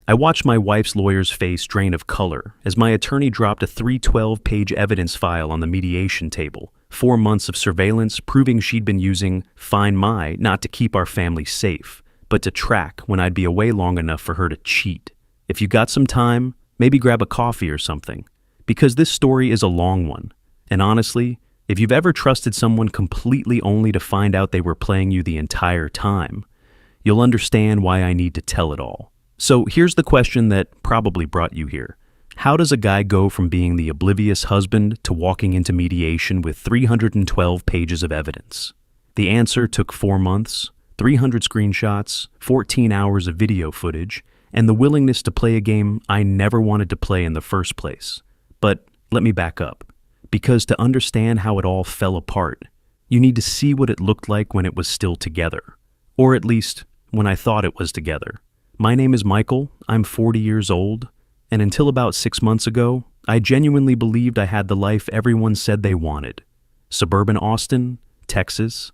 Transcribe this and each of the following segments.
I watched my wife's lawyer's face drain of color as my attorney dropped a 312-page evidence file on the mediation table. 4 months of surveillance proving she'd been using Find My not to keep our family safe, but to track when I'd be away long enough for her to cheat. If you got some time, maybe grab a coffee or something, because this story is a long one. And honestly, if you've ever trusted someone completely only to find out they were playing you the entire time, you'll understand why I need to tell it all. So here's the question that probably brought you here. How does a guy go from being the oblivious husband to walking into mediation with 312 pages of evidence? The answer took 4 months, 300 screenshots, 14 hours of video footage, and the willingness to play a game I never wanted to play in the first place. But let me back up, because to understand how it all fell apart, you need to see what it looked like when it was still together, or at least when I thought it was together. My name is Michael, I'm 40 years old, and until about 6 months ago, I genuinely believed I had the life everyone said they wanted. Suburban Austin, Texas,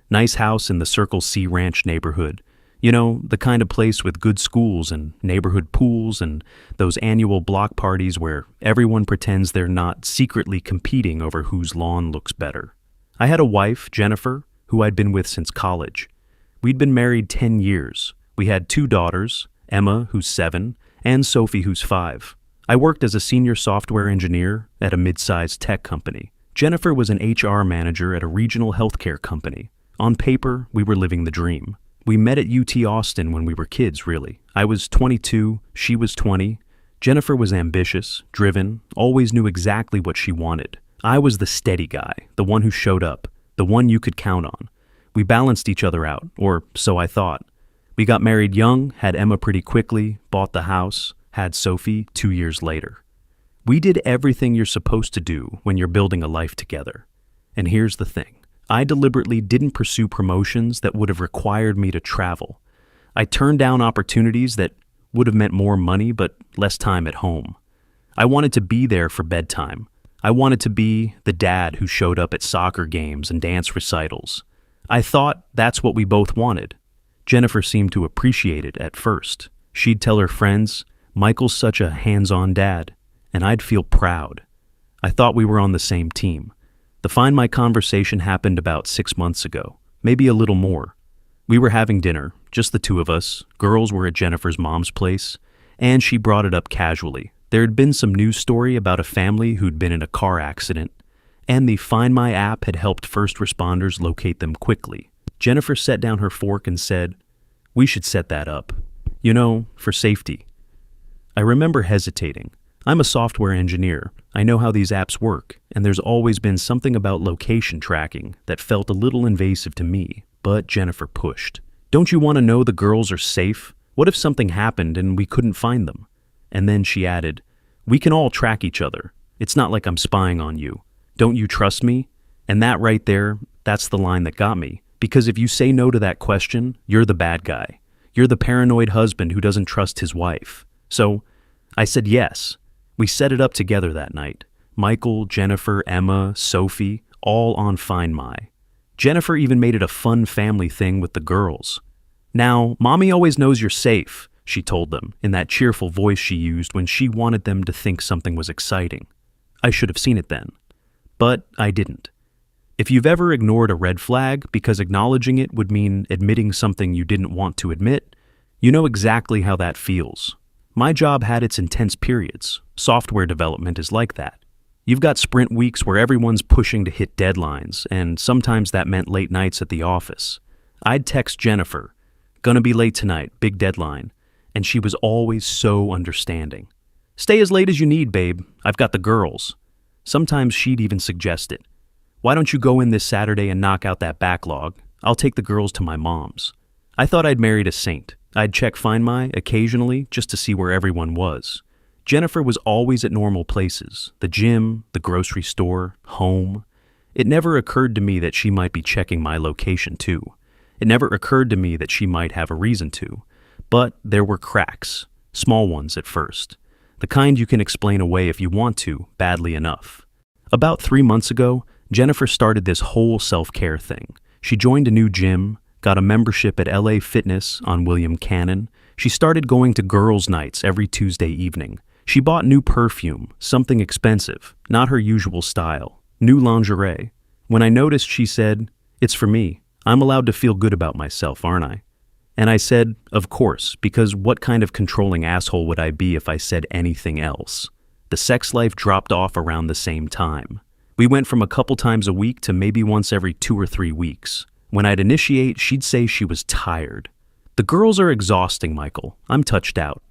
nice house in the Circle C Ranch neighborhood. You know, the kind of place with good schools and neighborhood pools and those annual block parties where everyone pretends they're not secretly competing over whose lawn looks better. I had a wife, Jennifer, who I'd been with since college. We'd been married 10 years. We had 2 daughters, Emma, who's 7, and Sophie, who's 5. I worked as a senior software engineer at a mid-sized tech company. Jennifer was an HR manager at a regional healthcare company. On paper, we were living the dream. We met at UT Austin when we were kids, really. I was 22, she was 20. Jennifer was ambitious, driven, always knew exactly what she wanted. I was the steady guy, the one who showed up, the one you could count on. We balanced each other out, or so I thought. We got married young, had Emma pretty quickly, bought the house, had Sophie 2 years later. We did everything you're supposed to do when you're building a life together. And here's the thing. I deliberately didn't pursue promotions that would have required me to travel. I turned down opportunities that would have meant more money but less time at home. I wanted to be there for bedtime. I wanted to be the dad who showed up at soccer games and dance recitals. I thought that's what we both wanted. Jennifer seemed to appreciate it at first. She'd tell her friends, "Michael's such a hands-on dad," and I'd feel proud. I thought we were on the same team. The Find My conversation happened about 6 months ago, maybe a little more. We were having dinner, just the 2 of us. Girls were at Jennifer's mom's place, and she brought it up casually. There had been some news story about a family who'd been in a car accident, and the Find My app had helped first responders locate them quickly. Jennifer set down her fork and said, "We should set that up. You know, for safety." I remember hesitating. I'm a software engineer. I know how these apps work, and there's always been something about location tracking that felt a little invasive to me, but Jennifer pushed. "Don't you want to know the girls are safe? What if something happened and we couldn't find them?" And then she added, "We can all track each other. It's not like I'm spying on you. Don't you trust me?" And that right there, that's the line that got me. Because if you say no to that question, you're the bad guy. You're the paranoid husband who doesn't trust his wife. So I said yes. We set it up together that night. Michael, Jennifer, Emma, Sophie, all on Find My. Jennifer even made it a fun family thing with the girls. "Now, Mommy always knows you're safe," she told them, in that cheerful voice she used when she wanted them to think something was exciting. I should have seen it then. But I didn't. If you've ever ignored a red flag because acknowledging it would mean admitting something you didn't want to admit, you know exactly how that feels. My job had its intense periods. Software development is like that. You've got sprint weeks where everyone's pushing to hit deadlines, and sometimes that meant late nights at the office. I'd text Jennifer, "Gonna be late tonight, big deadline," and she was always so understanding. "Stay as late as you need, babe. I've got the girls." Sometimes she'd even suggest it. "Why don't you go in this Saturday and knock out that backlog? I'll take the girls to my mom's." I thought I'd married a saint. I'd check Find My occasionally just to see where everyone was. Jennifer was always at normal places, the gym, the grocery store, home. It never occurred to me that she might be checking my location too. It never occurred to me that she might have a reason to. But there were cracks, small ones at first. The kind you can explain away if you want to, badly enough. About 3 months ago, Jennifer started this whole self-care thing. She joined a new gym, got a membership at LA Fitness on William Cannon, She started going to girls' nights every Tuesday evening. She bought new perfume, something expensive, not her usual style, new lingerie. When I noticed, she said, "It's for me. I'm allowed to feel good about myself, aren't I?" And I said, "Of course, because what kind of controlling asshole would I be if I said anything else?" The sex life dropped off around the same time. We went from a couple times a week to maybe once every 2 or 3 weeks. When I'd initiate, she'd say she was tired. "The girls are exhausting, Michael. I'm touched out."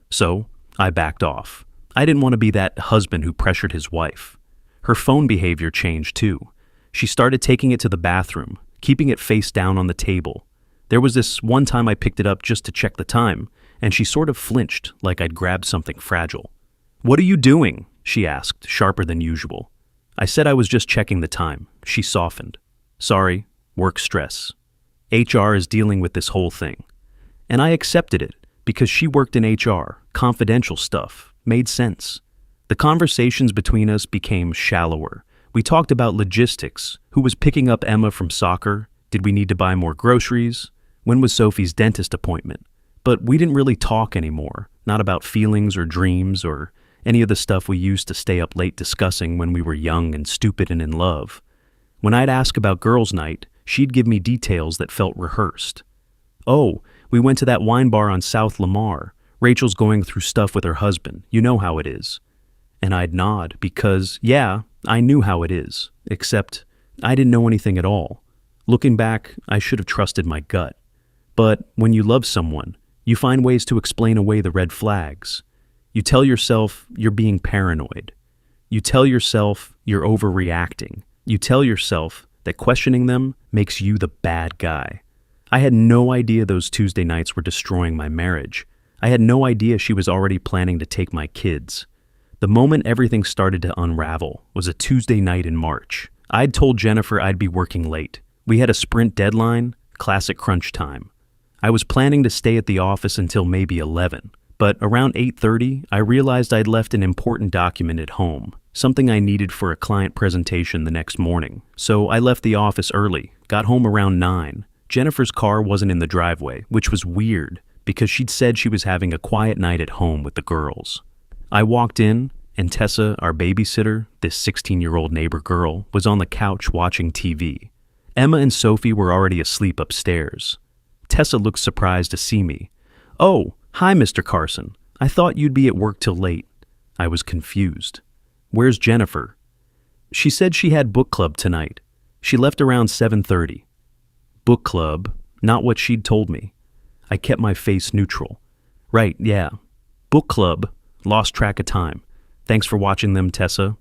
So, I backed off. I didn't want to be that husband who pressured his wife. Her phone behavior changed too. She started taking it to the bathroom, keeping it face down on the table. There was this one time I picked it up just to check the time, and she sort of flinched like I'd grabbed something fragile. "What are you doing?" she asked, sharper than usual. I said I was just checking the time. She softened. "Sorry, work stress. HR is dealing with this whole thing." And I accepted it because she worked in HR, confidential stuff, made sense. The conversations between us became shallower. We talked about logistics, who was picking up Emma from soccer, did we need to buy more groceries, when was Sophie's dentist appointment. But we didn't really talk anymore, not about feelings or dreams or any of the stuff we used to stay up late discussing when we were young and stupid and in love. When I'd ask about girls' night, she'd give me details that felt rehearsed. "Oh, we went to that wine bar on South Lamar. Rachel's going through stuff with her husband. You know how it is." And I'd nod because, yeah, I knew how it is, except I didn't know anything at all. Looking back, I should have trusted my gut. But when you love someone, you find ways to explain away the red flags. You tell yourself you're being paranoid. You tell yourself you're overreacting. You tell yourself that questioning them makes you the bad guy. I had no idea those Tuesday nights were destroying my marriage. I had no idea she was already planning to take my kids. The moment everything started to unravel was a Tuesday night in March. I'd told Jennifer I'd be working late. We had a sprint deadline, classic crunch time. I was planning to stay at the office until maybe 11, but around 8:30, I realized I'd left an important document at home, something I needed for a client presentation the next morning. So I left the office early, got home around 9. Jennifer's car wasn't in the driveway, which was weird because she'd said she was having a quiet night at home with the girls. I walked in, and Tessa, our babysitter, this 16-year-old neighbor girl, was on the couch watching TV. Emma and Sophie were already asleep upstairs. Tessa looked surprised to see me. "Oh, hi, Mr. Carson. I thought you'd be at work till late." I was confused. "Where's Jennifer?" "She said she had book club tonight. She left around 7:30. Book club, not what she'd told me. I kept my face neutral. "Right, yeah. Book club. Lost track of time. Thanks for watching them, Tessa."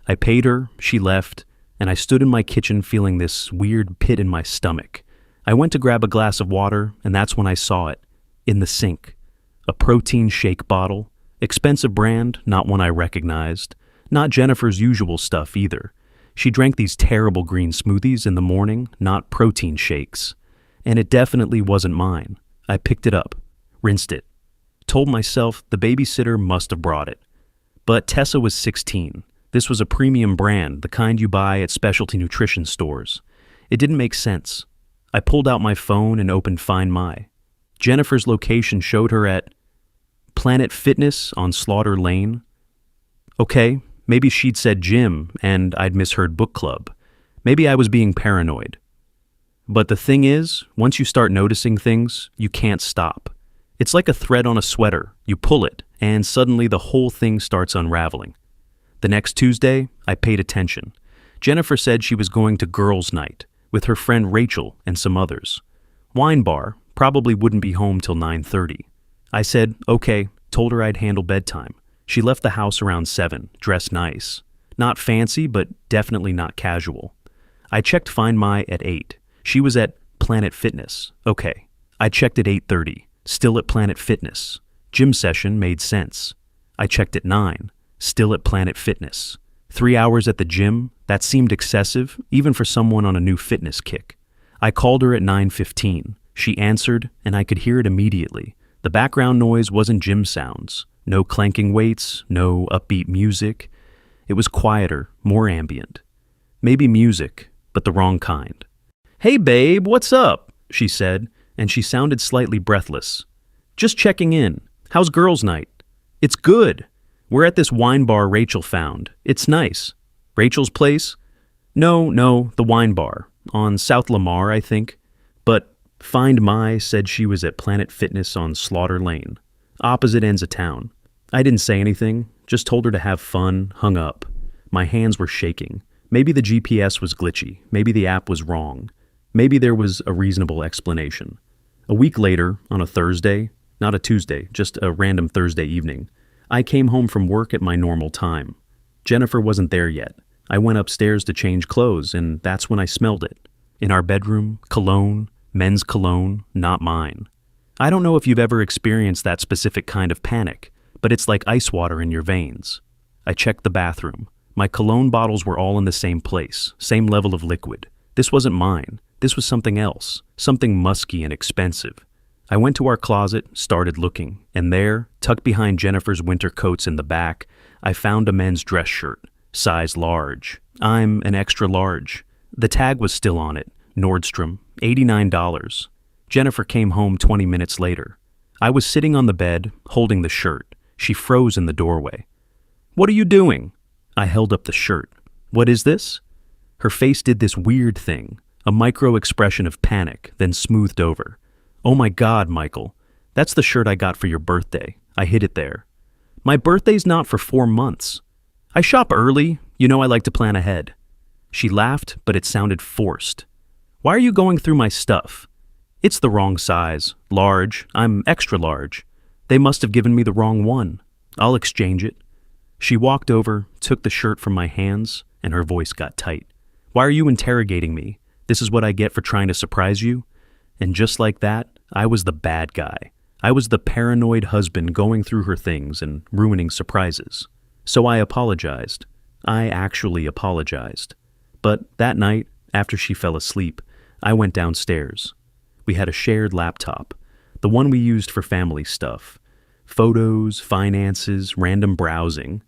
I paid her, she left, and I stood in my kitchen feeling this weird pit in my stomach. I went to grab a glass of water, and that's when I saw it. In the sink. A protein shake bottle. Expensive brand, not one I recognized. Not Jennifer's usual stuff either. She drank these terrible green smoothies in the morning, not protein shakes. And it definitely wasn't mine. I picked it up, rinsed it. Told myself the babysitter must have brought it. But Tessa was 16. This was a premium brand, the kind you buy at specialty nutrition stores. It didn't make sense. I pulled out my phone and opened Find My. Jennifer's location showed her at Planet Fitness on Slaughter Lane. Okay, maybe she'd said gym and I'd misheard book club. Maybe I was being paranoid. But the thing is, once you start noticing things, you can't stop. It's like a thread on a sweater. You pull it, and suddenly the whole thing starts unraveling. The next Tuesday, I paid attention. Jennifer said she was going to girls' night with her friend Rachel and some others. Wine bar, probably wouldn't be home till 9:30. I said, okay, told her I'd handle bedtime. She left the house around 7, dressed nice. Not fancy, but definitely not casual. I checked Find My at 8. She was at Planet Fitness. Okay. I checked at 8:30. Still at Planet Fitness. Gym session made sense. I checked at 9. Still at Planet Fitness. 3 hours at the gym? That seemed excessive, even for someone on a new fitness kick. I called her at 9:15. She answered, and I could hear it immediately. The background noise wasn't gym sounds. No clanking weights, no upbeat music. It was quieter, more ambient. Maybe music, but the wrong kind. "Hey babe, what's up?" she said, and she sounded slightly breathless. Just checking in. How's girls' night? It's good. We're at this wine bar Rachel found. It's nice. Rachel's place? No, the wine bar. On South Lamar, I think. But Find My said she was at Planet Fitness on Slaughter Lane. Opposite ends of town. I didn't say anything, just told her to have fun, hung up. My hands were shaking. Maybe the GPS was glitchy. Maybe the app was wrong. Maybe there was a reasonable explanation. A week later, on a Thursday, not a Tuesday, just a random Thursday evening, I came home from work at my normal time. Jennifer wasn't there yet. I went upstairs to change clothes, and that's when I smelled it. In our bedroom, cologne, men's cologne, not mine. I don't know if you've ever experienced that specific kind of panic, but it's like ice water in your veins. I checked the bathroom. My cologne bottles were all in the same place, same level of liquid. This wasn't mine. This was something else, something musky and expensive. I went to our closet, started looking, and there, tucked behind Jennifer's winter coats in the back, I found a men's dress shirt, size large. I'm an extra large. The tag was still on it, Nordstrom, $89. Jennifer came home 20 minutes later. I was sitting on the bed, holding the shirt. She froze in the doorway. "What are you doing?" I held up the shirt. "What is this?" Her face did this weird thing, a micro expression of panic, then smoothed over. "Oh my God, Michael. That's the shirt I got for your birthday. I hid it there." "My birthday's not for 4 months. I shop early. You know I like to plan ahead." She laughed, but it sounded forced. "Why are you going through my stuff?" "It's the wrong size. Large. I'm extra large. They must have given me the wrong one. I'll exchange it." She walked over, took the shirt from my hands, and her voice got tight. "Why are you interrogating me? This is what I get for trying to surprise you?" And just like that, I was the bad guy. I was the paranoid husband going through her things and ruining surprises. So I apologized. I actually apologized. But that night, after she fell asleep, I went downstairs. We had a shared laptop, the one we used for family stuff. Photos, finances, random browsing.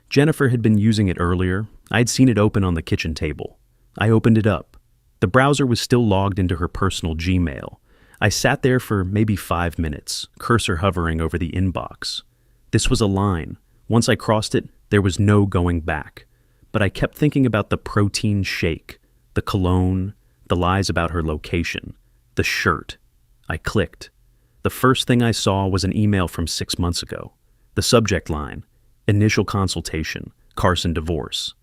Jennifer had been using it earlier. I'd seen it open on the kitchen table. I opened it up. The browser was still logged into her personal Gmail. I sat there for maybe 5 minutes, cursor hovering over the inbox. This was a line. Once I crossed it, there was no going back. But I kept thinking about the protein shake, the cologne, the lies about her location, the shirt. I clicked. The first thing I saw was an email from 6 months ago. The subject line, initial consultation, Carson divorce.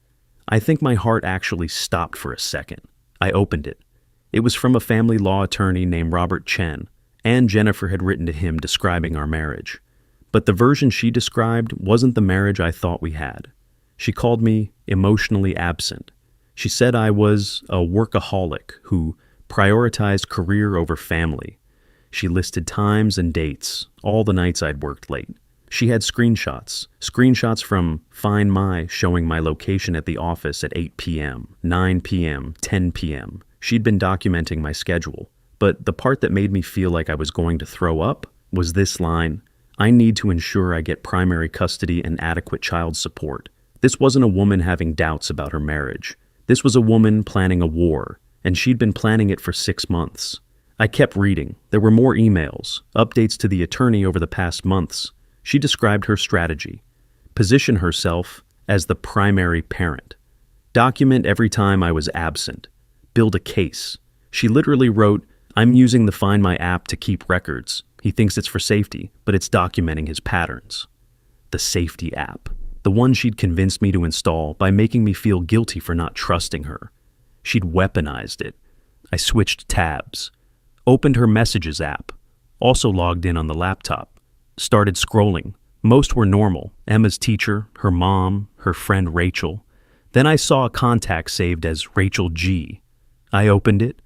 I think my heart actually stopped for a second. I opened it. It was from a family law attorney named Robert Chen, and Jennifer had written to him describing our marriage. But the version she described wasn't the marriage I thought we had. She called me emotionally absent. She said I was a workaholic who prioritized career over family. She listed times and dates, all the nights I'd worked late. She had screenshots from Find My showing my location at the office at 8 p.m., 9 p.m., 10 p.m. She'd been documenting my schedule. But the part that made me feel like I was going to throw up was this line, "I need to ensure I get primary custody and adequate child support." This wasn't a woman having doubts about her marriage. This was a woman planning a war, and she'd been planning it for 6 months. I kept reading. There were more emails, updates to the attorney over the past months. She described her strategy. Position herself as the primary parent. Document every time I was absent. Build a case. She literally wrote, "I'm using the Find My app to keep records. He thinks it's for safety, but it's documenting his patterns." The safety app. The one she'd convinced me to install by making me feel guilty for not trusting her. She'd weaponized it. I switched tabs. Opened her Messages app. Also logged in on the laptop. Started scrolling. Most were normal. Emma's teacher, her mom, her friend Rachel. Then I saw a contact saved as Rachel G. I opened it.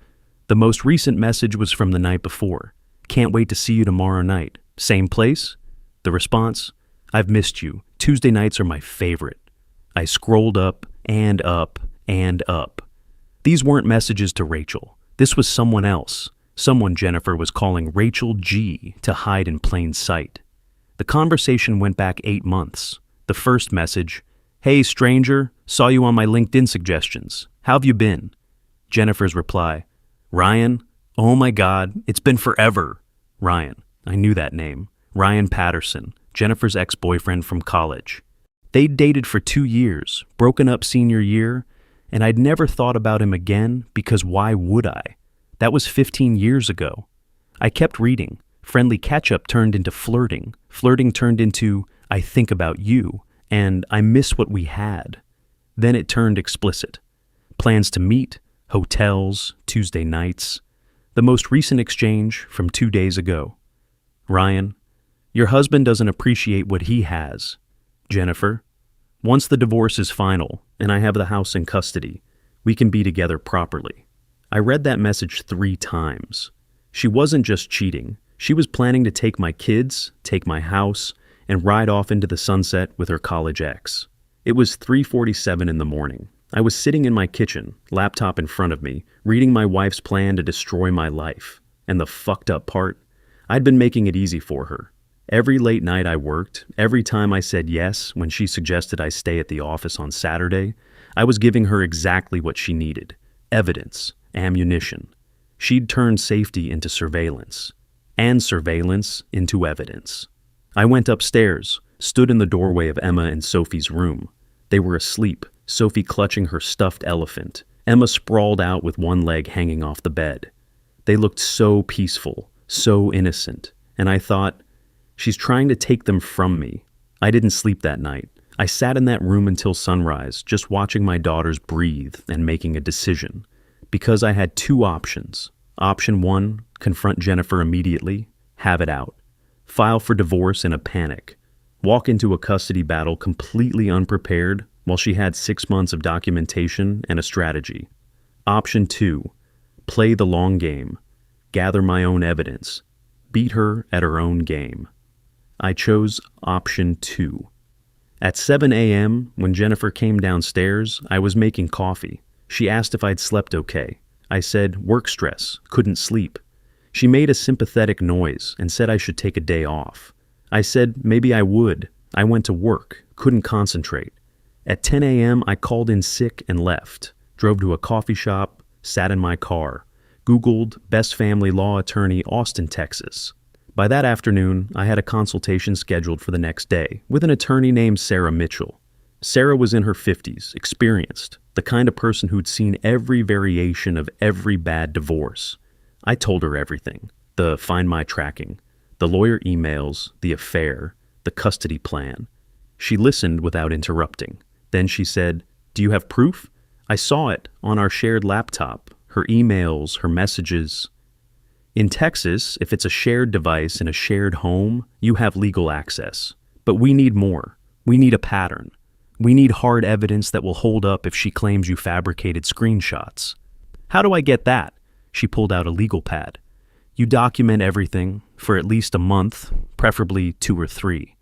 The most recent message was from the night before. "Can't wait to see you tomorrow night. Same place?" The response, "I've missed you. Tuesday nights are my favorite." I scrolled up and up and up. These weren't messages to Rachel. This was someone else. Someone Jennifer was calling Rachel G to hide in plain sight. The conversation went back 8 months. The first message, "Hey stranger, saw you on my LinkedIn suggestions. How've you been?" Jennifer's reply, "Ryan, oh my God, it's been forever." Ryan, I knew that name. Ryan Patterson, Jennifer's ex-boyfriend from college. They'd dated for 2 years, broken up senior year, and I'd never thought about him again because why would I? That was 15 years ago. I kept reading. Friendly catch-up turned into flirting. Flirting turned into, I think about you, and I miss what we had. Then it turned explicit. Plans to meet, hotels, Tuesday nights. The most recent exchange from 2 days ago. Ryan, your husband doesn't appreciate what he has. Jennifer, once the divorce is final and I have the house in custody, we can be together properly. I read that message 3 times. She wasn't just cheating. She was planning to take my kids, take my house, and ride off into the sunset with her college ex. It was 3:47 in the morning. I was sitting in my kitchen, laptop in front of me, reading my wife's plan to destroy my life. And the fucked up part? I'd been making it easy for her. Every late night I worked, every time I said yes when she suggested I stay at the office on Saturday, I was giving her exactly what she needed. Evidence, ammunition. She'd turned safety into surveillance, and surveillance into evidence. I went upstairs, stood in the doorway of Emma and Sophie's room. They were asleep, Sophie clutching her stuffed elephant, Emma sprawled out with one leg hanging off the bed. They looked so peaceful, so innocent, and I thought, she's trying to take them from me. I didn't sleep that night. I sat in that room until sunrise, just watching my daughters breathe and making a decision. Because I had 2 options. Option 1, confront Jennifer immediately, have it out. File for divorce in a panic. Walk into a custody battle completely unprepared while she had 6 months of documentation and a strategy. Option 2, play the long game. Gather my own evidence. Beat her at her own game. I chose option 2. At 7 a.m., when Jennifer came downstairs, I was making coffee. She asked if I'd slept okay. I said, work stress, couldn't sleep. She made a sympathetic noise and said I should take a day off. I said maybe I would. I went to work, couldn't concentrate. At 10 a.m., I called in sick and left. Drove to a coffee shop, sat in my car. Googled best family law attorney, Austin, Texas. By that afternoon, I had a consultation scheduled for the next day with an attorney named Sarah Mitchell. Sarah was in her 50s, experienced, the kind of person who'd seen every variation of every bad divorce. I told her everything, the Find My tracking, the lawyer emails, the affair, the custody plan. She listened without interrupting. Then she said, "Do you have proof? I saw it on our shared laptop, her emails, her messages." In Texas, if it's a shared device in a shared home, you have legal access. But we need more. We need a pattern. We need hard evidence that will hold up if she claims you fabricated screenshots. How do I get that? She pulled out a legal pad. You document everything for at least a month, preferably 2 or 3.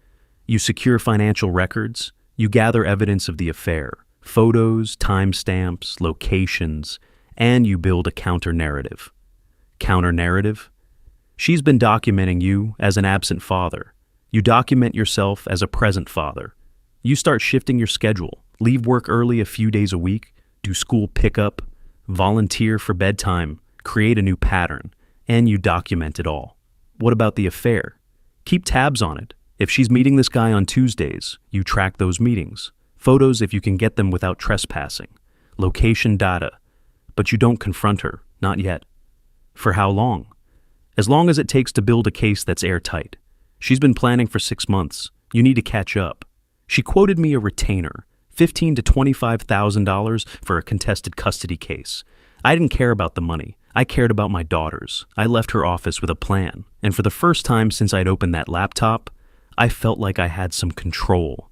You secure financial records. You gather evidence of the affair, photos, timestamps, locations, and you build a counter-narrative. Counter-narrative? She's been documenting you as an absent father. You document yourself as a present father. You start shifting your schedule, leave work early a few days a week, do school pickup, volunteer for bedtime, create a new pattern, and you document it all. What about the affair? Keep tabs on it. If she's meeting this guy on Tuesdays, you track those meetings. Photos if you can get them without trespassing. Location data. But you don't confront her, not yet. For how long? As long as it takes to build a case that's airtight. She's been planning for 6 months. You need to catch up. She quoted me a retainer, $15,000 to $25,000 for a contested custody case. I didn't care about the money. I cared about my daughters. I left her office with a plan, and for the first time since I'd opened that laptop, I felt like I had some control.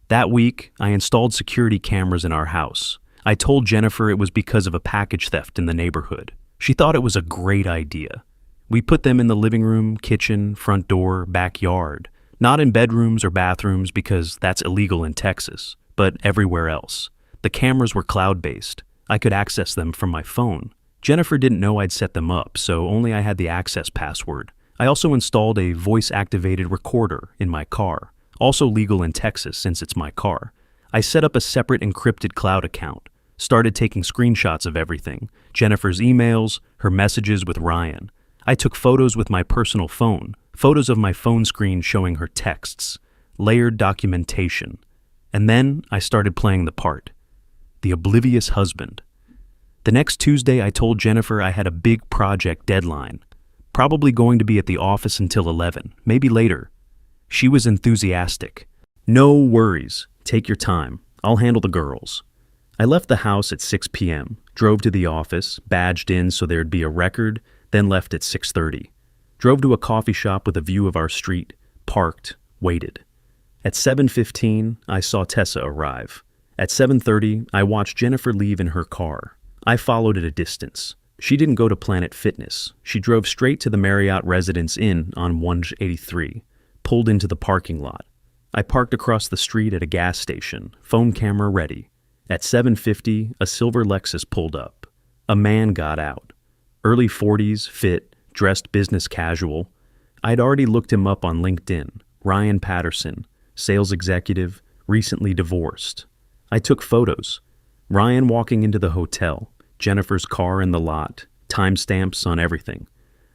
That week, I installed security cameras in our house. I told Jennifer it was because of a package theft in the neighborhood. She thought it was a great idea. We put them in the living room, kitchen, front door, backyard. Not in bedrooms or bathrooms because that's illegal in Texas, but everywhere else. The cameras were cloud-based. I could access them from my phone. Jennifer didn't know I'd set them up, so only I had the access password. I also installed a voice-activated recorder in my car, also legal in Texas since it's my car. I set up a separate encrypted cloud account, started taking screenshots of everything, Jennifer's emails, her messages with Ryan. I took photos with my personal phone, photos of my phone screen showing her texts, layered documentation. And then I started playing the part. The oblivious husband. The next Tuesday, I told Jennifer I had a big project deadline, probably going to be at the office until 11, maybe later. She was enthusiastic. No worries. Take your time. I'll handle the girls. I left the house at 6 p.m., drove to the office, badged in so there'd be a record, then left at 6:30. Drove to a coffee shop with a view of our street, parked, waited. At 7:15, I saw Tessa arrive. At 7:30, I watched Jennifer leave in her car. I followed at a distance. She didn't go to Planet Fitness. She drove straight to the Marriott Residence Inn on 183, pulled into the parking lot. I parked across the street at a gas station, phone camera ready. At 7:50, a silver Lexus pulled up. A man got out. Early 40s, fit, dressed business casual. I'd already looked him up on LinkedIn. Ryan Patterson, sales executive, recently divorced. I took photos. Ryan walking into the hotel, Jennifer's car in the lot, timestamps on everything.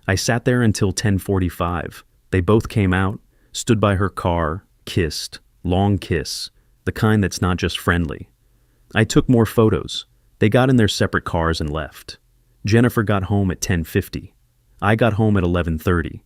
I sat there until 10:45. They both came out, stood by her car, kissed, long kiss, the kind that's not just friendly. I took more photos. They got in their separate cars and left. Jennifer got home at 10:50. I got home at 11:30.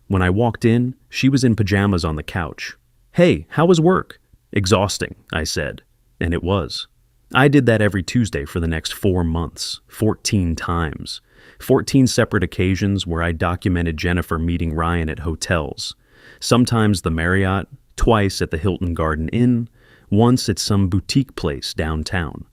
When I walked in, she was in pajamas on the couch. "Hey, how was work?" "Exhausting," I said. And it was. I did that every Tuesday for the next 4 months, 14 times. 14 separate occasions where I documented Jennifer meeting Ryan at hotels. Sometimes the Marriott, twice at the Hilton Garden Inn, once at some boutique place downtown.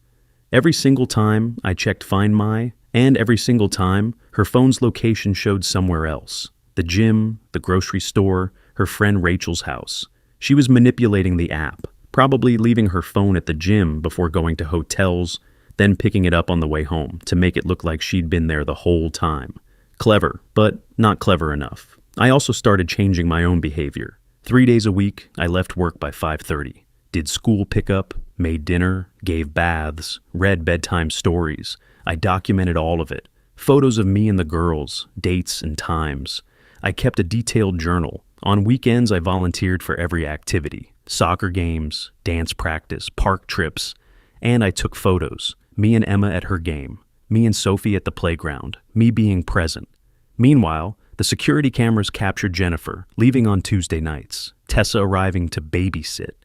Every single time I checked Find My, and every single time her phone's location showed somewhere else. The gym, the grocery store, her friend Rachel's house. She was manipulating the app, probably leaving her phone at the gym before going to hotels, then picking it up on the way home to make it look like she'd been there the whole time. Clever, but not clever enough. I also started changing my own behavior. 3 days a week, I left work by 5:30. Did school pickup, made dinner, gave baths, read bedtime stories. I documented all of it. Photos of me and the girls, dates and times. I kept a detailed journal. On weekends, I volunteered for every activity. Soccer games, dance practice, park trips. And I took photos. Me and Emma at her game. Me and Sophie at the playground. Me being present. Meanwhile, the security cameras captured Jennifer, leaving on Tuesday nights. Tessa arriving to babysit.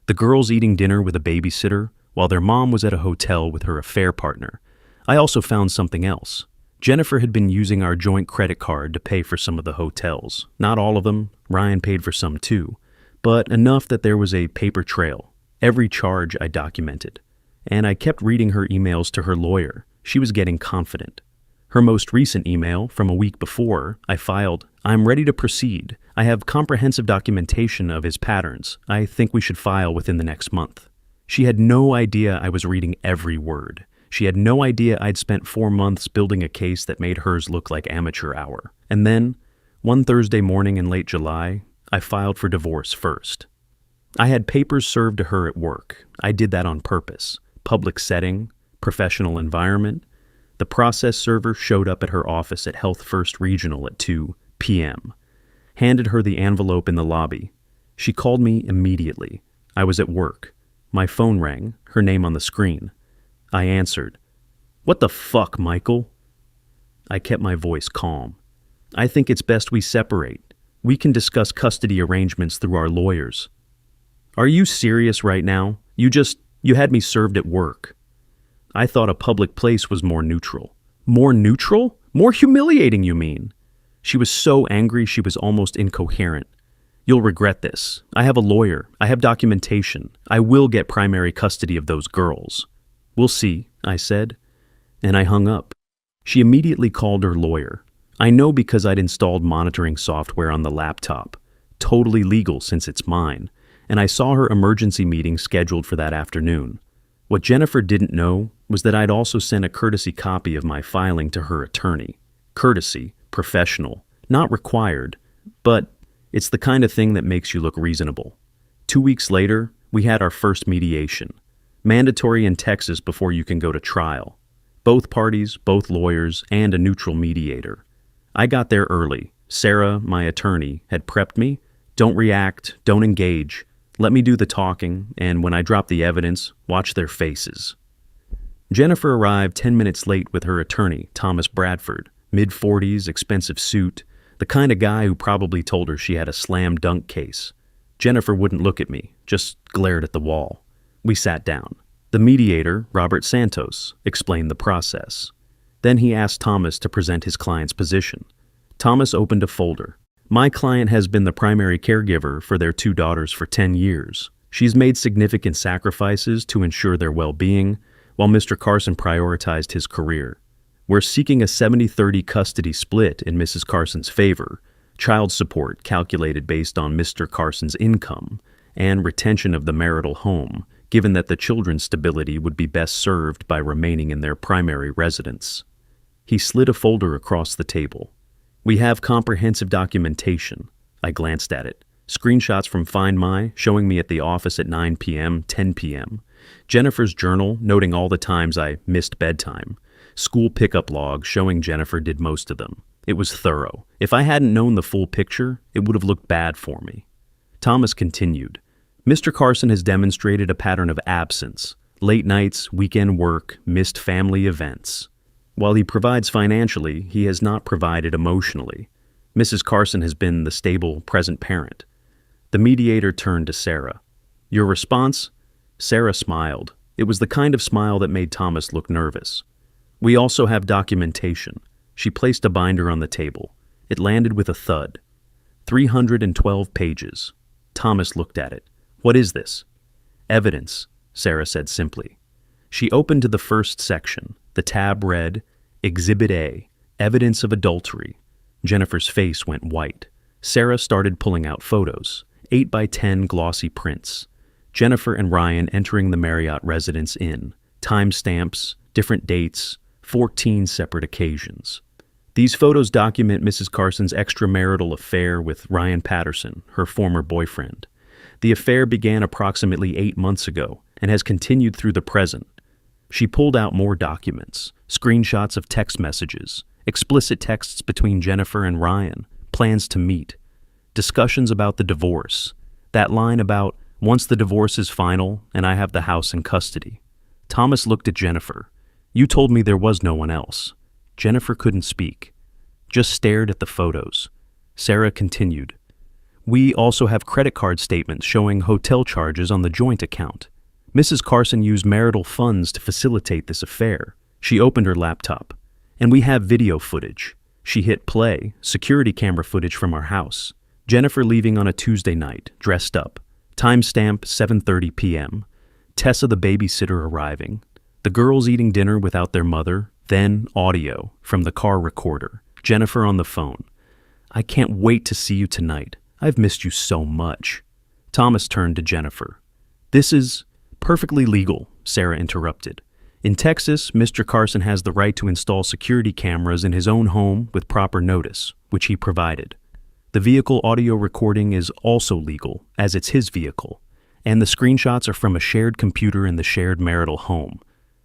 The girls eating dinner with a babysitter, while their mom was at a hotel with her affair partner. I also found something else. Jennifer had been using our joint credit card to pay for some of the hotels. Not all of them. Ryan paid for some too. But enough that there was a paper trail. Every charge I documented. And I kept reading her emails to her lawyer. She was getting confident. Her most recent email, from a week before, I filed, "I'm ready to proceed. I have comprehensive documentation of his patterns. I think we should file within the next month." She had no idea I was reading every word. She had no idea I'd spent 4 months building a case that made hers look like amateur hour. And then, one Thursday morning in late July, I filed for divorce first. I had papers served to her at work. I did that on purpose. Public setting, professional environment. The process server showed up at her office at Health First Regional at 2 p.m. Handed her the envelope in the lobby. She called me immediately. I was at work. My phone rang, her name on the screen. I answered. "What the fuck, Michael?" I kept my voice calm. "I think it's best we separate. We can discuss custody arrangements through our lawyers." "Are you serious right now? You had me served at work." I thought a public place was more neutral. More neutral? More humiliating, you mean? She was so angry she was almost incoherent. "You'll regret this. I have a lawyer. I have documentation. I will get primary custody of those girls." "We'll see," I said, and I hung up. She immediately called her lawyer. I know because I'd installed monitoring software on the laptop, totally legal since it's mine, and I saw her emergency meeting scheduled for that afternoon. What Jennifer didn't know was that I'd also sent a courtesy copy of my filing to her attorney. Courtesy, professional, not required, but it's the kind of thing that makes you look reasonable. 2 weeks later, we had our first mediation. Mandatory in Texas before you can go to trial. Both parties, both lawyers, and a neutral mediator. I got there early. Sarah, my attorney, had prepped me. Don't react, don't engage. Let me do the talking, and when I drop the evidence, watch their faces. Jennifer arrived 10 minutes late with her attorney, Thomas Bradford, mid-40s, expensive suit, the kind of guy who probably told her she had a slam dunk case. Jennifer wouldn't look at me, just glared at the wall. We sat down. The mediator, Robert Santos, explained the process. Then he asked Thomas to present his client's position. Thomas opened a folder. My client has been the primary caregiver for their 2 daughters for 10 years. She's made significant sacrifices to ensure their well-being, while Mr. Carson prioritized his career. We're seeking a 70-30 custody split in Mrs. Carson's favor, child support calculated based on Mr. Carson's income, and retention of the marital home, given that the children's stability would be best served by remaining in their primary residence. He slid a folder across the table. We have comprehensive documentation. I glanced at it. Screenshots from Find My showing me at the office at 9 p.m., 10 p.m. Jennifer's journal noting all the times I missed bedtime. School pickup logs showing Jennifer did most of them. It was thorough. If I hadn't known the full picture, it would have looked bad for me. Thomas continued. Mr. Carson has demonstrated a pattern of absence, late nights, weekend work, missed family events. While he provides financially, he has not provided emotionally. Mrs. Carson has been the stable, present parent. The mediator turned to Sarah. Your response? Sarah smiled. It was the kind of smile that made Thomas look nervous. We also have documentation. She placed a binder on the table. It landed with a thud. 312 pages. Thomas looked at it. What is this? Evidence, Sarah said simply. She opened to the first section. The tab read, Exhibit A, Evidence of Adultery. Jennifer's face went white. Sarah started pulling out photos, 8 by 10 glossy prints. Jennifer and Ryan entering the Marriott Residence Inn. Timestamps, different dates, 14 separate occasions. These photos document Mrs. Carson's extramarital affair with Ryan Patterson, her former boyfriend. The affair began approximately 8 months ago and has continued through the present. She pulled out more documents, screenshots of text messages, explicit texts between Jennifer and Ryan, plans to meet, discussions about the divorce, that line about, once the divorce is final and I have the house in custody. Thomas looked at Jennifer. You told me there was no one else. Jennifer couldn't speak, just stared at the photos. Sarah continued. We also have credit card statements showing hotel charges on the joint account. Mrs. Carson used marital funds to facilitate this affair. She opened her laptop. And we have video footage. She hit play, security camera footage from our house. Jennifer leaving on a Tuesday night, dressed up. Timestamp 7:30 p.m. Tessa the babysitter arriving. The girls eating dinner without their mother. Then audio from the car recorder. Jennifer on the phone. I can't wait to see you tonight. I've missed you so much. Thomas turned to Jennifer. This is perfectly legal, Sarah interrupted. In Texas, Mr. Carson has the right to install security cameras in his own home with proper notice, which he provided. The vehicle audio recording is also legal, as it's his vehicle, and the screenshots are from a shared computer in the shared marital home.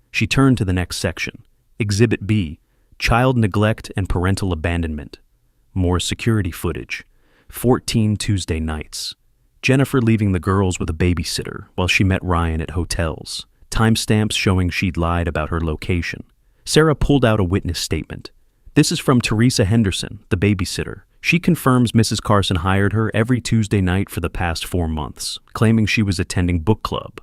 She turned to the next section. Exhibit B, Child Neglect and Parental Abandonment. More security footage. 14 Tuesday nights. Jennifer leaving the girls with a babysitter while she met Ryan at hotels. Timestamps showing she'd lied about her location. Sarah pulled out a witness statement. This is from Teresa Henderson, the babysitter. She confirms Mrs. Carson hired her every Tuesday night for the past 4 months, claiming she was attending book club.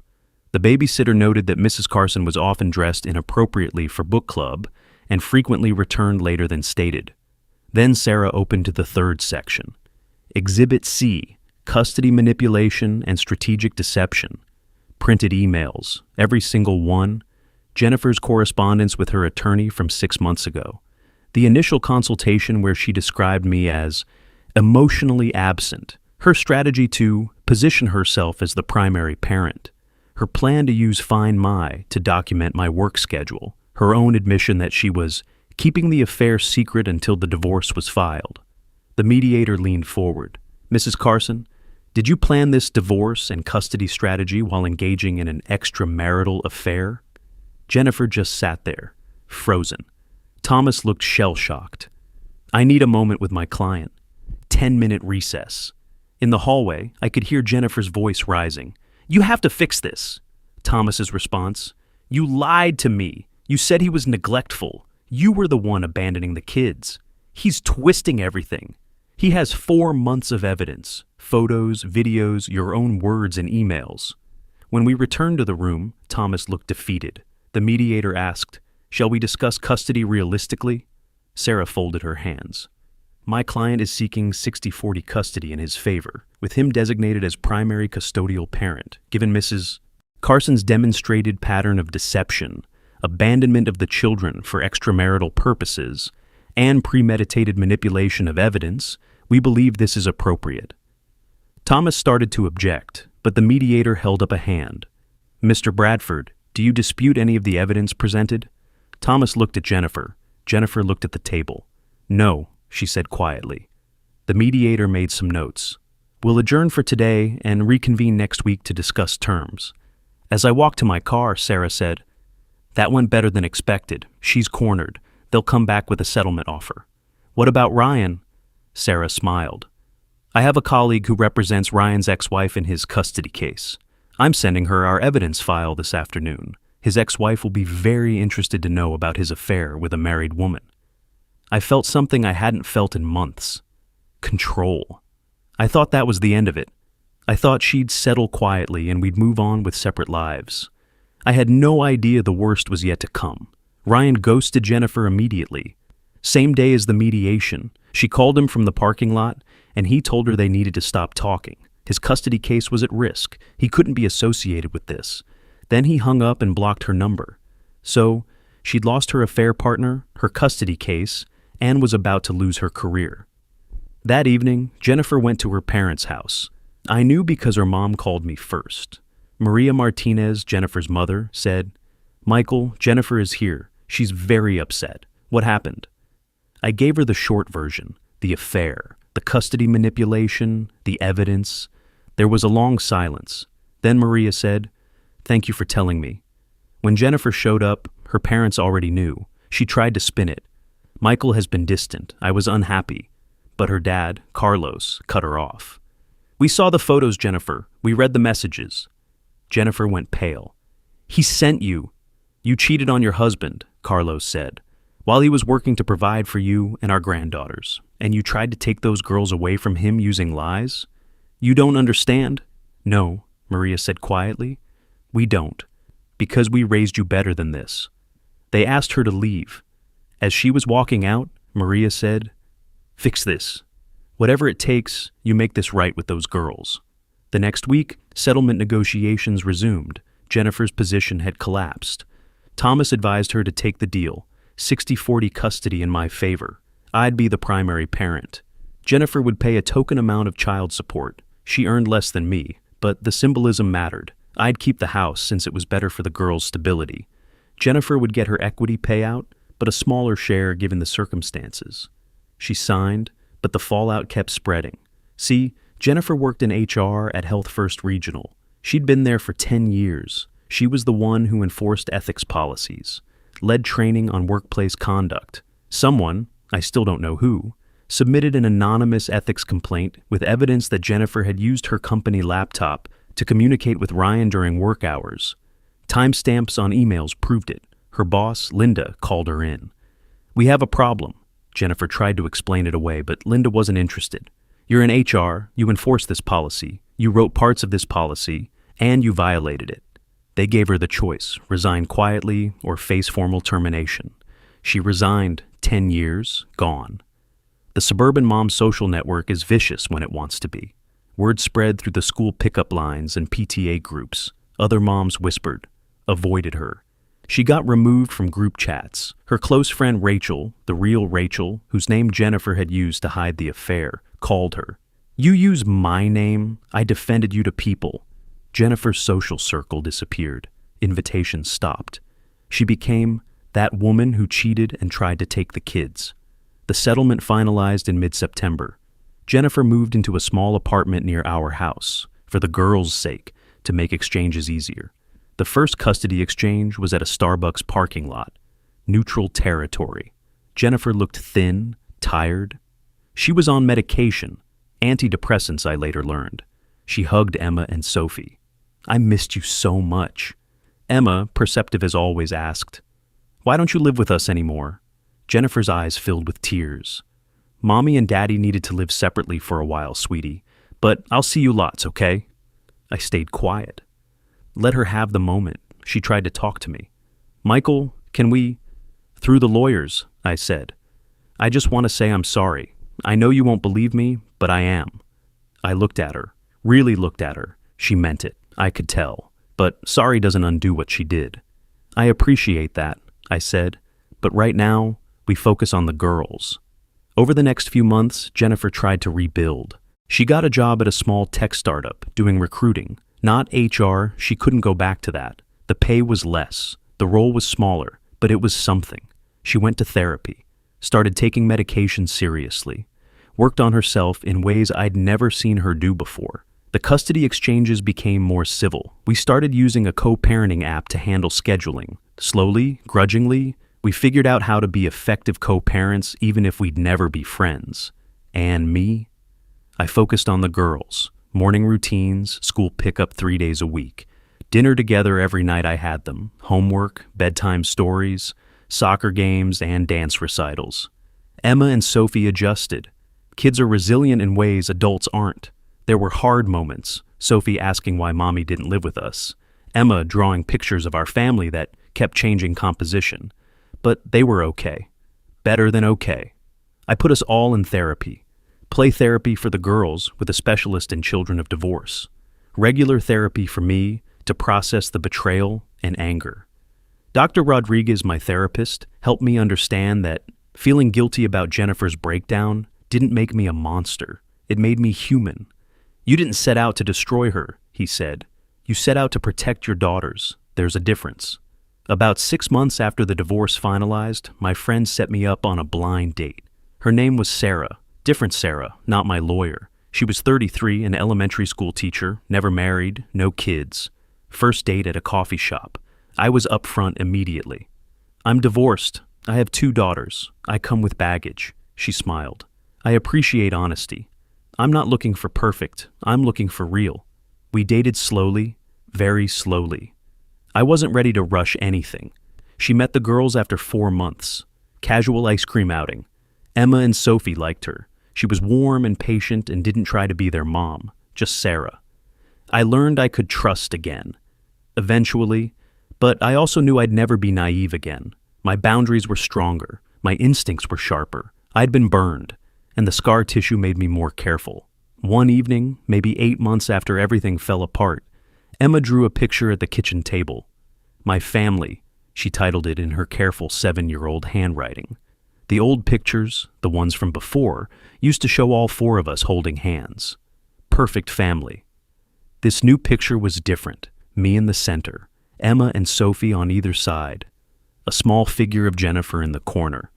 The babysitter noted that Mrs. Carson was often dressed inappropriately for book club and frequently returned later than stated. Then Sarah opened to the third section. Exhibit C, Custody Manipulation and Strategic Deception. Printed emails, every single one. Jennifer's correspondence with her attorney from 6 months ago. The initial consultation where she described me as emotionally absent. Her strategy to position herself as the primary parent. Her plan to use Find My to document my work schedule. Her own admission that she was keeping the affair secret until the divorce was filed. The mediator leaned forward. Mrs. Carson, did you plan this divorce and custody strategy while engaging in an extramarital affair? Jennifer just sat there, frozen. Thomas looked shell-shocked. I need a moment with my client. 10-minute recess. In the hallway, I could hear Jennifer's voice rising. You have to fix this. Thomas's response. You lied to me. You said he was neglectful. You were the one abandoning the kids. He's twisting everything. He has 4 months of evidence. Photos, videos, your own words and emails. When we returned to the room, Thomas looked defeated. The mediator asked, Shall we discuss custody realistically? Sarah folded her hands. My client is seeking 60-40 custody in his favor, with him designated as primary custodial parent, given Mrs. Carson's demonstrated pattern of deception, abandonment of the children for extramarital purposes, and premeditated manipulation of evidence. We believe this is appropriate. Thomas started to object, but the mediator held up a hand. Mr. Bradford, do you dispute any of the evidence presented? Thomas looked at Jennifer. Jennifer looked at the table. No, she said quietly. The mediator made some notes. We'll adjourn for today and reconvene next week to discuss terms. As I walked to my car, Sarah said, That went better than expected. She's cornered. They'll come back with a settlement offer. What about Ryan? Sarah smiled. I have a colleague who represents Ryan's ex-wife in his custody case. I'm sending her our evidence file this afternoon. His ex-wife will be very interested to know about his affair with a married woman. I felt something I hadn't felt in months. Control. I thought that was the end of it. I thought she'd settle quietly and we'd move on with separate lives. I had no idea the worst was yet to come. Ryan ghosted Jennifer immediately. Same day as the mediation, she called him from the parking lot, and he told her they needed to stop talking. His custody case was at risk. He couldn't be associated with this. Then he hung up and blocked her number. So, she'd lost her affair partner, her custody case, and was about to lose her career. That evening, Jennifer went to her parents' house. I knew because her mom called me first. Maria Martinez, Jennifer's mother, said, Michael, Jennifer is here. She's very upset. What happened? I gave her the short version, the affair, the custody manipulation, the evidence. There was a long silence. Then Maria said, Thank you for telling me. When Jennifer showed up, her parents already knew. She tried to spin it. Michael has been distant. I was unhappy. But her dad, Carlos, cut her off. We saw the photos, Jennifer. We read the messages. Jennifer went pale. He sent you. You cheated on your husband, Carlos said, while he was working to provide for you and our granddaughters, and you tried to take those girls away from him using lies? You don't understand? No, Maria said quietly. We don't, because we raised you better than this. They asked her to leave. As she was walking out, Maria said, Fix this. Whatever it takes, you make this right with those girls. The next week, settlement negotiations resumed. Jennifer's position had collapsed. Thomas advised her to take the deal, 60-40 custody in my favor. I'd be the primary parent. Jennifer would pay a token amount of child support. She earned less than me, but the symbolism mattered. I'd keep the house since it was better for the girls' stability. Jennifer would get her equity payout, but a smaller share given the circumstances. She signed, but the fallout kept spreading. See, Jennifer worked in HR at Health First Regional. She'd been there for 10 years. She was the one who enforced ethics policies, led training on workplace conduct. Someone, I still don't know who, submitted an anonymous ethics complaint with evidence that Jennifer had used her company laptop to communicate with Ryan during work hours. Timestamps on emails proved it. Her boss, Linda, called her in. We have a problem. Jennifer tried to explain it away, but Linda wasn't interested. You're in HR, you enforce this policy, you wrote parts of this policy, and you violated it. They gave her the choice, resign quietly or face formal termination. She resigned, 10 years, gone. The suburban mom social network is vicious when it wants to be. Word spread through the school pickup lines and PTA groups. Other moms whispered, avoided her. She got removed from group chats. Her close friend Rachel, the real Rachel, whose name Jennifer had used to hide the affair, called her. You use my name? I defended you to people. Jennifer's social circle disappeared. Invitations stopped. She became that woman who cheated and tried to take the kids. The settlement finalized in mid-September. Jennifer moved into a small apartment near our house, for the girls' sake, to make exchanges easier. The first custody exchange was at a Starbucks parking lot. Neutral territory. Jennifer looked thin, Tired? She was on medication, antidepressants I later learned. She hugged Emma and Sophie. I missed you so much. Emma, perceptive as always, asked, "Why don't you live with us anymore?" Jennifer's eyes filled with tears. "Mommy and Daddy needed to live separately for a while, sweetie, but I'll see you lots, okay?" I stayed quiet. Let her have the moment. She tried to talk to me. "Michael, can we—" "Through the lawyers," I said. "I just want to say I'm sorry. I know you won't believe me, but I am." I looked at her, really looked at her. She meant it, I could tell. But sorry doesn't undo what she did. "I appreciate that," I said, "but right now, we focus on the girls." Over the next few months, Jennifer tried to rebuild. She got a job at a small tech startup doing recruiting. Not HR, she couldn't go back to that. The pay was less, the role was smaller, but it was something. She went to therapy, started taking medication seriously, worked on herself in ways I'd never seen her do before. The custody exchanges became more civil. We started using a co-parenting app to handle scheduling. Slowly, grudgingly, we figured out how to be effective co-parents even if we'd never be friends. And me? I focused on the girls. Morning routines, school pickup 3 days a week. Dinner together every night I had them. Homework, bedtime stories, soccer games, and dance recitals. Emma and Sophie adjusted. Kids are resilient in ways adults aren't. There were hard moments, Sophie asking why Mommy didn't live with us, Emma drawing pictures of our family that kept changing composition. But they were okay. Better than okay. I put us all in therapy. Play therapy for the girls with a specialist in children of divorce. Regular therapy for me to process the betrayal and anger. Dr. Rodriguez, my therapist, helped me understand that feeling guilty about Jennifer's breakdown didn't make me a monster. It made me human. "You didn't set out to destroy her," he said. "You set out to protect your daughters. There's a difference." About 6 months after the divorce finalized, my friend set me up on a blind date. Her name was Sarah. Different Sarah, not my lawyer. She was 33, an elementary school teacher, never married, no kids. First date at a coffee shop. I was upfront immediately. "I'm divorced. I have 2 daughters. I come with baggage." She smiled. "I appreciate honesty. I'm not looking for perfect. I'm looking for real." We dated slowly, very slowly. I wasn't ready to rush anything. She met the girls after 4 months. Casual ice cream outing. Emma and Sophie liked her. She was warm and patient and didn't try to be their mom, just Sarah. I learned I could trust again. Eventually, but I also knew I'd never be naive again. My boundaries were stronger. My instincts were sharper. I'd been burned, and the scar tissue made me more careful. One evening, maybe 8 months after everything fell apart, Emma drew a picture at the kitchen table. "My family," she titled it in her careful 7-year-old handwriting. The old pictures, the ones from before, used to show all 4 of us holding hands. Perfect family. This new picture was different. Me in the center, Emma and Sophie on either side. A small figure of Jennifer in the corner.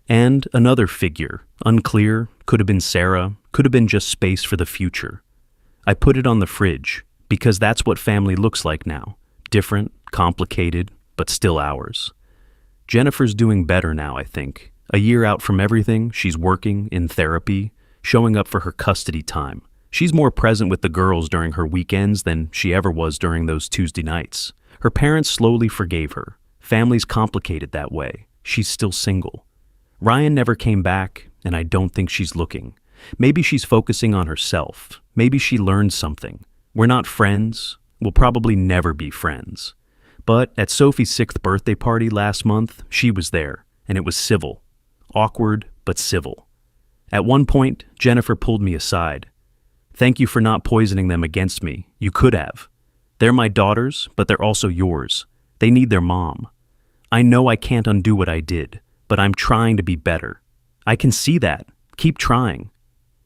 And another figure, unclear, could have been Sarah, could have been just space for the future. I put it on the fridge, because that's what family looks like now. Different, complicated, but still ours. Jennifer's doing better now, I think. A year out from everything, she's working, in therapy, showing up for her custody time. She's more present with the girls during her weekends than she ever was during those Tuesday nights. Her parents slowly forgave her. Family's complicated that way. She's still single. Ryan never came back, and I don't think she's looking. Maybe she's focusing on herself. Maybe she learned something. We're not friends. We'll probably never be friends. But at Sophie's 6th birthday party last month, she was there, and it was civil. Awkward, but civil. At one point, Jennifer pulled me aside. "Thank you for not poisoning them against me. You could have. They're my daughters, but they're also yours. They need their mom. I know I can't undo what I did, but I'm trying to be better. I can see that. Keep trying.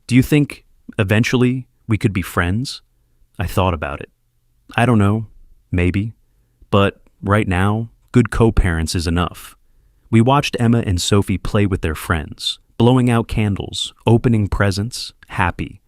Do you think, eventually, we could be friends?" I thought about it. I don't know. Maybe. But right now, good co-parents is enough. We watched Emma and Sophie play with their friends, blowing out candles, opening presents, happy.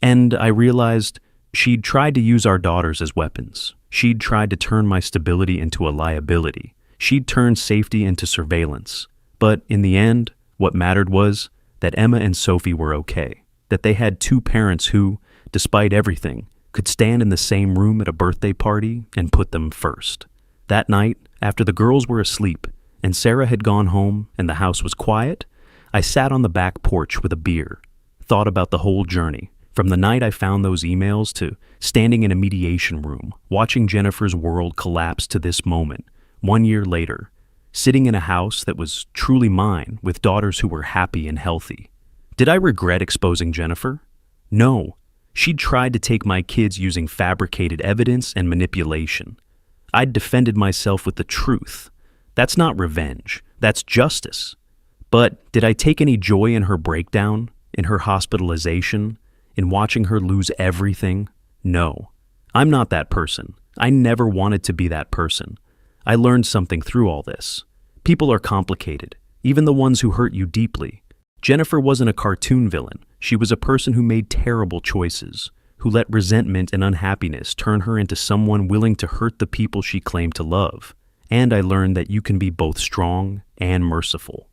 And I realized she'd tried to use our daughters as weapons. She'd tried to turn my stability into a liability. She'd turned safety into surveillance. But in the end, what mattered was that Emma and Sophie were okay, that they had two parents who, despite everything, could stand in the same room at a birthday party and put them first. That night, after the girls were asleep and Sarah had gone home and the house was quiet, I sat on the back porch with a beer, thought about the whole journey, from the night I found those emails to standing in a mediation room, watching Jennifer's world collapse to this moment, 1 year later, sitting in a house that was truly mine with daughters who were happy and healthy. Did I regret exposing Jennifer? No. She'd tried to take my kids using fabricated evidence and manipulation. I'd defended myself with the truth. That's not revenge. That's justice. But did I take any joy in her breakdown, in her hospitalization, in watching her lose everything? No. I'm not that person. I never wanted to be that person. I learned something through all this. People are complicated, even the ones who hurt you deeply. Jennifer wasn't a cartoon villain. She was a person who made terrible choices, who let resentment and unhappiness turn her into someone willing to hurt the people she claimed to love. And I learned that you can be both strong and merciful.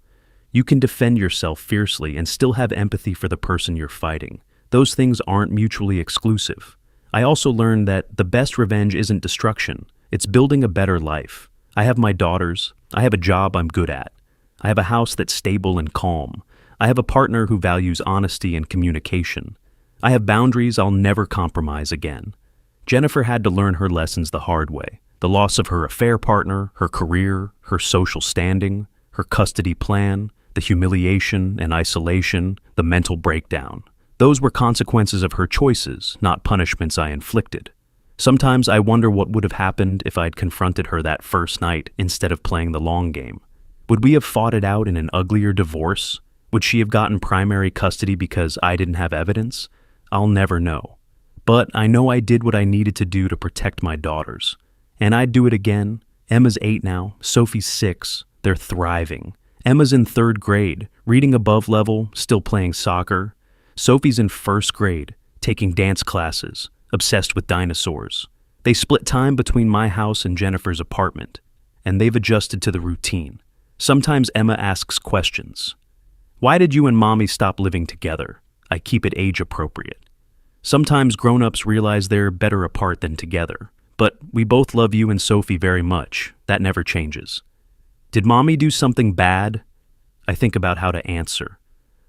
You can defend yourself fiercely and still have empathy for the person you're fighting. Those things aren't mutually exclusive. I also learned that the best revenge isn't destruction. It's building a better life. I have my daughters. I have a job I'm good at. I have a house that's stable and calm. I have a partner who values honesty and communication. I have boundaries I'll never compromise again. Jennifer had to learn her lessons the hard way. The loss of her affair partner, her career, her social standing, her custody plan, the humiliation and isolation, the mental breakdown. Those were consequences of her choices, not punishments I inflicted. Sometimes I wonder what would have happened if I'd confronted her that first night instead of playing the long game. Would we have fought it out in an uglier divorce? Would she have gotten primary custody because I didn't have evidence? I'll never know. But I know I did what I needed to do to protect my daughters. And I'd do it again. Emma's 8 now, Sophie's 6. They're thriving. Emma's in 3rd grade, reading above level, still playing soccer. Sophie's in 1st grade, taking dance classes, obsessed with dinosaurs. They split time between my house and Jennifer's apartment, and they've adjusted to the routine. Sometimes Emma asks questions. Why did you and Mommy stop living together? I keep it age appropriate. Sometimes grown-ups realize they're better apart than together. But we both love you and Sophie very much. That never changes. Did Mommy do something bad? I think about how to answer.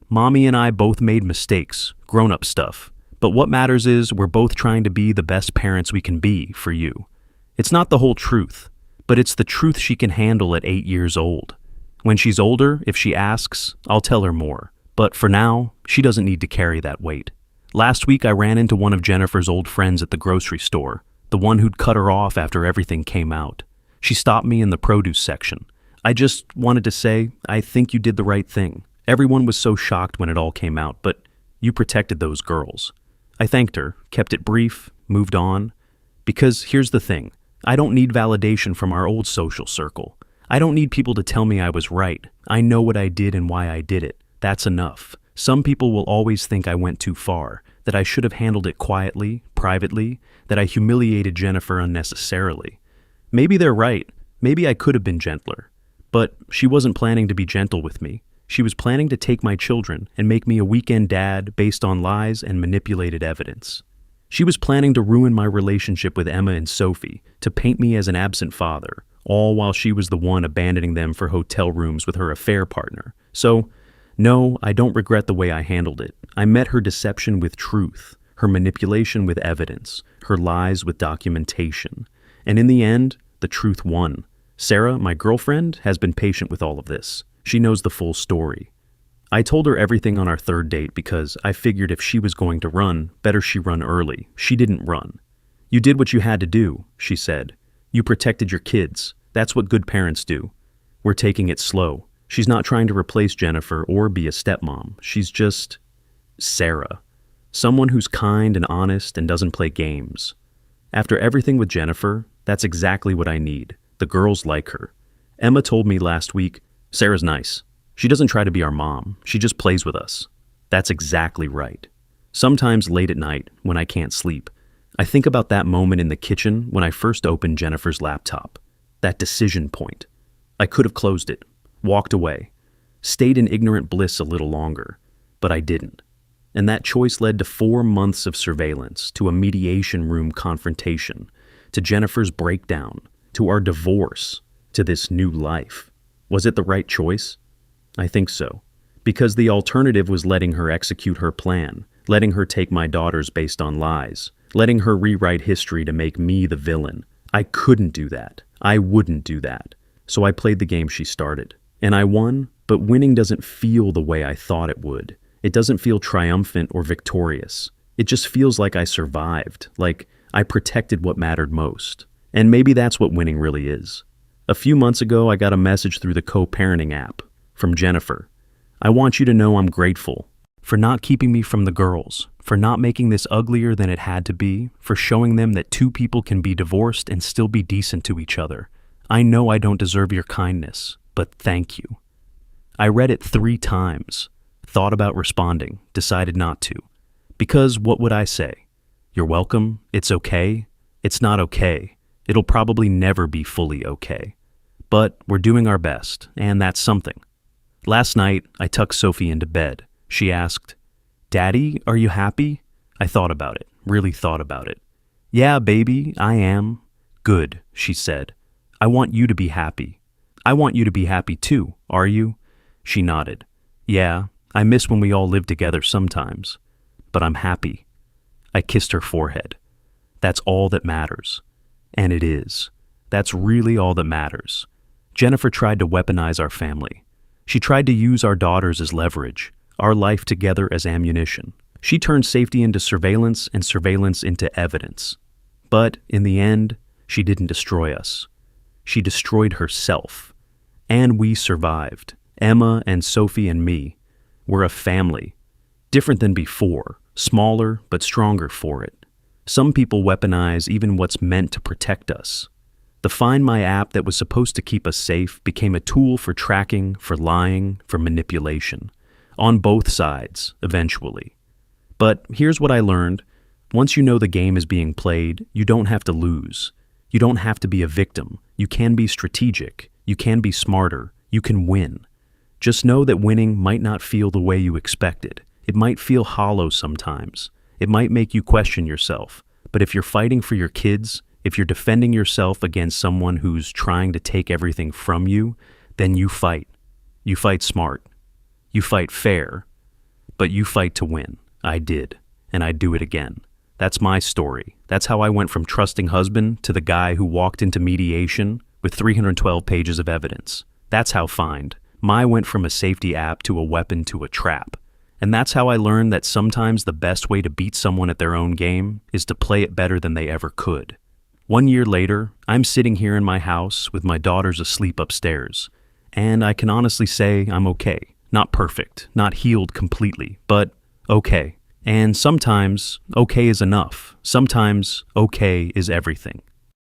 Mommy and I both made mistakes, grown-up stuff. But what matters is we're both trying to be the best parents we can be for you. It's not the whole truth, but it's the truth she can handle at 8 years old. When she's older, if she asks, I'll tell her more. But for now, she doesn't need to carry that weight. Last week I ran into one of Jennifer's old friends at the grocery store. The one who'd cut her off after everything came out. She stopped me in the produce section. I just wanted to say, I think you did the right thing. Everyone was so shocked when it all came out, but you protected those girls. I thanked her, kept it brief, moved on. Because here's the thing, I don't need validation from our old social circle. I don't need people to tell me I was right. I know what I did and why I did it. That's enough. Some people will always think I went too far, that I should have handled it quietly, privately, that I humiliated Jennifer unnecessarily. Maybe they're right. Maybe I could have been gentler. But she wasn't planning to be gentle with me. She was planning to take my children and make me a weekend dad based on lies and manipulated evidence. She was planning to ruin my relationship with Emma and Sophie, to paint me as an absent father, all while she was the one abandoning them for hotel rooms with her affair partner. So, no, I don't regret the way I handled it. I met her deception with truth, her manipulation with evidence, her lies with documentation. And in the end, the truth won. Sarah, my girlfriend, has been patient with all of this. She knows the full story. I told her everything on our 3rd date because I figured if she was going to run, better she run early. She didn't run. You did what you had to do, she said. You protected your kids. That's what good parents do. We're taking it slow. She's not trying to replace Jennifer or be a stepmom. She's just Sarah. Someone who's kind and honest and doesn't play games. After everything with Jennifer, that's exactly what I need. The girls like her. Emma told me last week, Sarah's nice. She doesn't try to be our mom. She just plays with us. That's exactly right. Sometimes late at night, when I can't sleep, I think about that moment in the kitchen when I first opened Jennifer's laptop. That decision point. I could have closed it. Walked away, stayed in ignorant bliss a little longer, but I didn't. And that choice led to 4 months of surveillance, to a mediation room confrontation, to Jennifer's breakdown, to our divorce, to this new life. Was it the right choice? I think so. Because the alternative was letting her execute her plan, letting her take my daughters based on lies, letting her rewrite history to make me the villain. I couldn't do that. I wouldn't do that. So I played the game she started. And I won, but winning doesn't feel the way I thought it would. It doesn't feel triumphant or victorious. It just feels like I survived, like I protected what mattered most. And maybe that's what winning really is. A few months ago, I got a message through the co-parenting app from Jennifer. I want you to know I'm grateful for not keeping me from the girls, for not making this uglier than it had to be, for showing them that 2 people can be divorced and still be decent to each other. I know I don't deserve your kindness, but thank you. I read it 3 times, thought about responding, decided not to. Because what would I say? You're welcome, it's okay, it's not okay. It'll probably never be fully okay. But we're doing our best, and that's something. Last night, I tucked Sophie into bed. She asked, "Daddy, are you happy?" I thought about it, really thought about it. "Yeah, baby, I am." "Good," she said. "I want you to be happy." "I want you to be happy too, are you?" She nodded. "Yeah, I miss when we all lived together sometimes. But I'm happy." I kissed her forehead. That's all that matters. And it is. That's really all that matters. Jennifer tried to weaponize our family. She tried to use our daughters as leverage, our life together as ammunition. She turned safety into surveillance and surveillance into evidence. But in the end, she didn't destroy us. She destroyed herself. And we survived. Emma and Sophie and me. We're a family. Different than before, smaller but stronger for it. Some people weaponize even what's meant to protect us. The Find My app that was supposed to keep us safe became a tool for tracking, for lying, for manipulation. On both sides, eventually. But here's what I learned. Once you know the game is being played, you don't have to lose. You don't have to be a victim. You can be strategic. You can be smarter. You can win. Just know that winning might not feel the way you expected. It might feel hollow sometimes. It might make you question yourself. But if you're fighting for your kids, if you're defending yourself against someone who's trying to take everything from you, then you fight. You fight smart. You fight fair. But you fight to win. I did. And I'd do it again. That's my story. That's how I went from trusting husband to the guy who walked into mediation with 312 pages of evidence. That's how Find. My went from a safety app to a weapon to a trap. And that's how I learned that sometimes the best way to beat someone at their own game is to play it better than they ever could. 1 year later, I'm sitting here in my house with my daughters asleep upstairs. And I can honestly say I'm okay. Not perfect, not healed completely, but okay. And sometimes okay is enough. Sometimes okay is everything.